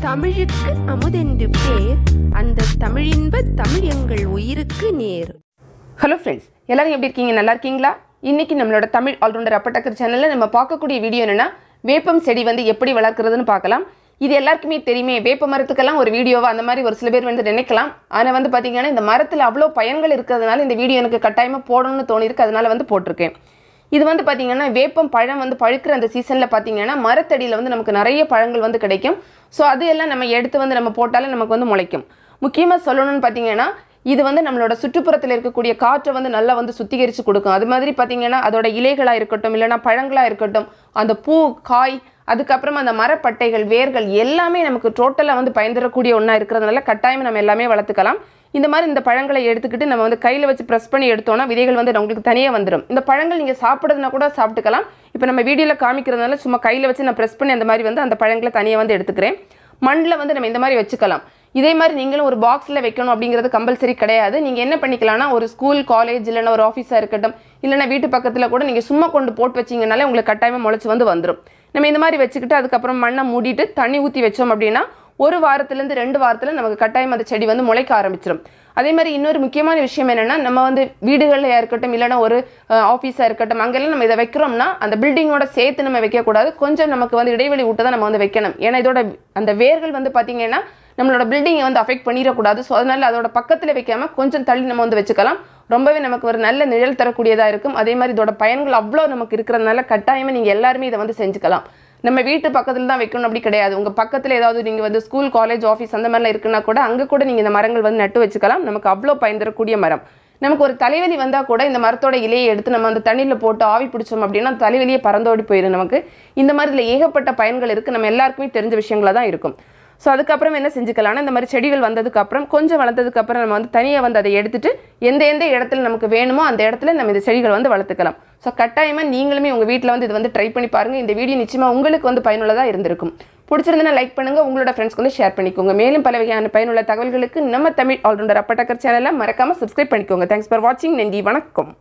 தமிழுக்கு அமுதென்று பேர், அந்த தமிழின்ப தமிழ் எங்கள் உயிருக்கு நேர். ஹலோ ஃப்ரெண்ட்ஸ், எல்லாரும் எப்படி இருக்கீங்க? நல்லா இருக்கீங்களா? இன்னைக்கு நம்மளோட தமிழ் ஆல்ரவுண்டர் அப்பட்டக்கர் சேனலில் நம்ம பார்க்கக்கூடிய வீடியோ என்னென்னா, வேப்பம் செடி வந்து எப்படி வளர்க்குறதுன்னு பார்க்கலாம். இது எல்லாருக்குமே தெரியுமே, வேப்ப மரத்துக்கெல்லாம் ஒரு வீடியோவை அந்த மாதிரி ஒரு சில பேர் வந்து நினைக்கலாம். ஆனால் வந்து பார்த்தீங்கன்னா இந்த மரத்தில் அவ்வளோ பயன்கள் இருக்கிறதுனால இந்த வீடியோ எனக்கு கட்டாயமாக போடணும்னு தோணிருக்கு, அதனால வந்து போட்டிருக்கேன். இது வந்து பார்த்திங்கன்னா வேப்பம் பழம் வந்து பழுக்கிற அந்த சீசனில் பார்த்திங்கன்னா மரத்தடியில் வந்து நமக்கு நிறைய பழங்கள் வந்து கிடைக்கும். ஸோ அது எல்லாம் நம்ம எடுத்து வந்து நம்ம போட்டாலே நமக்கு வந்து முளைக்கும். முக்கியமாக சொல்லணும்னு பார்த்திங்கன்னா இது வந்து நம்மளோட சுற்றுப்புறத்தில் இருக்கக்கூடிய காற்றை வந்து நல்லா வந்து சுத்திகரித்து கொடுக்கும். அது மாதிரி பார்த்திங்கன்னா அதோட இலைகளாக இருக்கட்டும், இல்லைனா பழங்களாக இருக்கட்டும், அந்த பூ, காய், அதுக்கப்புறமா அந்த மரப்பட்டைகள், வேர்கள் எல்லாமே நமக்கு டோட்டலாக வந்து பயன்பெறக்கூடிய ஒன்றா இருக்கிறதுனால கட்டாயம் நம்ம எல்லாமே வளர்த்துக்கலாம். இந்த மாதிரி இந்த பழங்களை எடுத்துக்கிட்டு நம்ம வந்து கையில் வச்சு ப்ரெஸ் பண்ணி எடுத்தோன்னா விதைகள் வந்து உங்களுக்கு தனியாக வந்துடும். இந்த பழங்கள் நீங்கள் சாப்பிட்றதுனா கூட சாப்பிட்டுக்கலாம். இப்போ நம்ம வீடியோவில் காமிக்கிறதுனால சும்மா கையில் வச்சு நான் ப்ரெஸ் பண்ணி அந்த மாதிரி வந்து அந்த பழங்களை தனியாக வந்து எடுத்துக்கிறேன். மண்ணில் வந்து நம்ம இந்த மாதிரி வச்சுக்கலாம். இதே மாதிரி நீங்களும் ஒரு பாக்ஸில் வைக்கணும் அப்படிங்கிறது கம்பல்சரி கிடையாது. நீங்கள் என்ன பண்ணிக்கலாம்னா, ஒரு ஸ்கூல், காலேஜ், இல்லைனா ஒரு ஆஃபீஸாக இருக்கட்டும், இல்லைனா வீட்டு பக்கத்தில் கூட நீங்கள் சும்மா கொண்டு போட்டு வச்சிங்கனாலே உங்களுக்கு கட்டாயமாக முளைச்சி வந்து வந்துடும். நம்ம இந்த மாதிரி வச்சுக்கிட்டு அதுக்கப்புறம் மண்ணை மூடிட்டு தண்ணி ஊற்றி வச்சோம் அப்படின்னா ஒரு வாரத்துலேருந்து 2 வாரத்தில் நமக்கு கட்டாயம் அந்த செடி வந்து முளைக்க ஆரம்பிச்சிடும். அதே மாதிரி இன்னொரு முக்கியமான விஷயம் என்னென்னா, நம்ம வந்து வீடுகளில் இருக்கட்டும், இல்லைனா ஒரு ஆஃபீஸாக இருக்கட்டும், அங்கெல்லாம் நம்ம இதை வைக்கிறோம்னா அந்த பில்டிங்கோட சேர்த்து நம்ம வைக்கக்கூடாது. கொஞ்சம் நமக்கு வந்து இடைவெளி விட்டு தான் நம்ம வந்து வைக்கணும். ஏன்னா இதோட அந்த வேர்கள் வந்து பார்த்திங்கன்னா நம்மளோட பில்டிங்கை வந்து அஃபெக்ட் பண்ணிடக்கூடாது. ஸோ அதனால் அதோட பக்கத்தில் வைக்காமல் கொஞ்சம் தள்ளி நம்ம வந்து வச்சுக்கலாம். ரொம்பவே நமக்கு ஒரு நல்ல நிழல் தரக்கூடியதாக இருக்கும். அதே மாதிரி இதோட பயன்கள் அவ்வளோ நமக்கு இருக்கிறதுனால கட்டாயமாக நீங்கள் எல்லாருமே இதை வந்து செஞ்சுக்கலாம். நம்ம வீட்டு பக்கத்தில் தான் வைக்கணும் அப்படி கிடையாது. உங்கள் பக்கத்தில் ஏதாவது நீங்கள் வந்து ஸ்கூல், காலேஜ், ஆஃபீஸ் அந்த மாதிரிலாம் இருக்குன்னா கூட அங்கே கூட நீங்கள் இந்த மரங்கள் வந்து நட்டு வச்சுக்கலாம். நமக்கு அவ்வளோ பயன் தரக்கூடிய மரம். நமக்கு ஒரு தலைவலி வந்தால் கூட இந்த மரத்தோட இலையை எடுத்து நம்ம அந்த தண்ணியில் போட்டு ஆவி பிடிச்சோம் அப்படின்னா தலைவலியே பறந்தோடி போயிடும் நமக்கு. இந்த மாதிரி இதில் ஏகப்பட்ட பயன்கள் இருக்குது. நம்ம எல்லாருக்குமே தெரிஞ்ச விஷயங்களாக தான் இருக்கும். ஸோ அதுக்கப்புறம் என்ன செஞ்சுக்கலாம்னா, இந்த மாதிரி செடிகள் வந்ததுக்கப்புறம் கொஞ்சம் வளர்ந்ததுக்கப்புறம் நம்ம வந்து தனியாக வந்து அதை எடுத்துகிட்டு எந்த இடத்துல நமக்கு வேணுமோ அந்த இடத்துல நம்ம இந்த செடிகள் வந்து வளர்த்துக்கலாம். ஸோ கட்டாயமாக நீங்களுமே உங்கள் வீட்டில் வந்து இது வந்து ட்ரை பண்ணி பாருங்கள். இந்த வீடியோ நிச்சயமாக உங்களுக்கு வந்து பயனுள்ளதாக இருந்திருக்கும். பிடிச்சிருந்தா லைக் பண்ணுங்கள், உங்களோட ஃப்ரெண்ட்ஸ்க்கு வந்து ஷேர் பண்ணிக்கோங்க. மேலும் பல வகையான பயனுள்ள தகவல்களுக்கு நம்ம தமிழ் ஆல்ரவுண்டர் அப்பட்டக்கர் சேனலை மறக்காமல் சப்ஸ்கிரைப் பண்ணிக்கோங்க. தேங்க்ஸ் ஃபார் வாட்சிங். நன்றி, வணக்கம்.